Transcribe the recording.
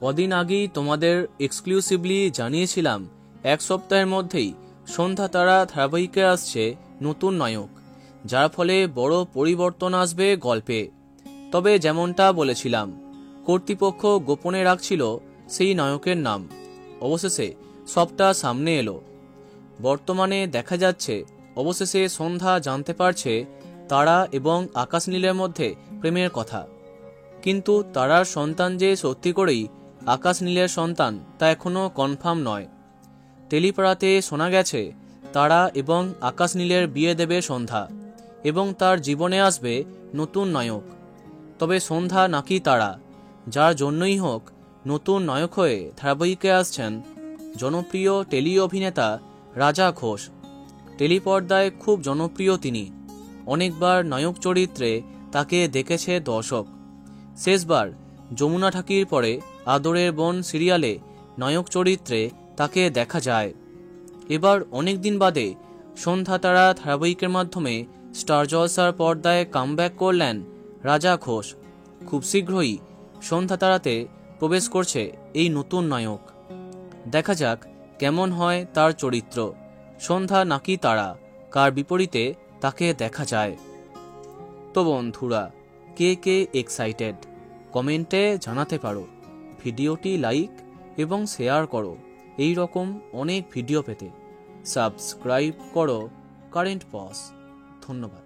কদিন আগেই তোমাদের এক্সক্লুসিভলি জানিয়েছিলাম 1 সপ্তাহের মধ্যেই সন্ধ্যা তারা ধারাবাহিকে আসছে নতুন নায়ক, যার ফলে বড় পরিবর্তন আসবে গল্পে। তবে যেমনটা বলেছিলাম, কর্তৃপক্ষ গোপনে রাখছিল সেই নায়কের নাম। অবশেষে সবটা সামনে এলো। বর্তমানে দেখা যাচ্ছে অবশেষে সন্ধ্যা জানতে পারছে তারা এবং আকাশ নীলের মধ্যে প্রেমের কথা। কিন্তু তারার সন্তান যে সত্যি করেই আকাশ নীলের সন্তান তা এখনো কনফার্ম নয়। টেলিপাড়াতে শোনা গেছে তারা এবং আকাশ নীলের বিয়ে দেবে সন্ধ্যা এবং তার জীবনে আসবে নতুন নায়ক। তবে সন্ধ্যা নাকি তারা, যার জন্যই হোক নতুন নায়ক হয়ে ধারাবাহিকে আসছেন জনপ্রিয় টেলি অভিনেতা রাজা ঘোষ। টেলিপর্দায় খুব জনপ্রিয় তিনি। অনেকবার নায়ক চরিত্রে তাকে দেখেছে দর্শক। শেষবার যমুনা ঠাকির পরে আদরের বোন সিরিয়ালে নায়ক চরিত্রে তাকে দেখা যায়। এবার অনেক দিন বাদে সন্ধ্যা তারা ধারাবাহিকের মাধ্যমে স্টার জলসার পর্দায় কামব্যাক করলেন রাজা ঘোষ। খুব শীঘ্রই সন্ধ্যা তারাতে প্রবেশ করছে এই নতুন নায়ক। দেখা যাক কেমন হয় তার চরিত্র। সন্ধ্যা নাকি তারা, কার বিপরীতে তাকে দেখা যায়। তো বন্ধুরা, কে কে এক্সাইটেড কমেন্টে জানাতে পারো। ভিডিওটি লাইক এবং শেয়ার করো। এই রকম অনেক ভিডিও পেতে সাবস্ক্রাইব করো কারেন্ট পজ। ধন্যবাদ।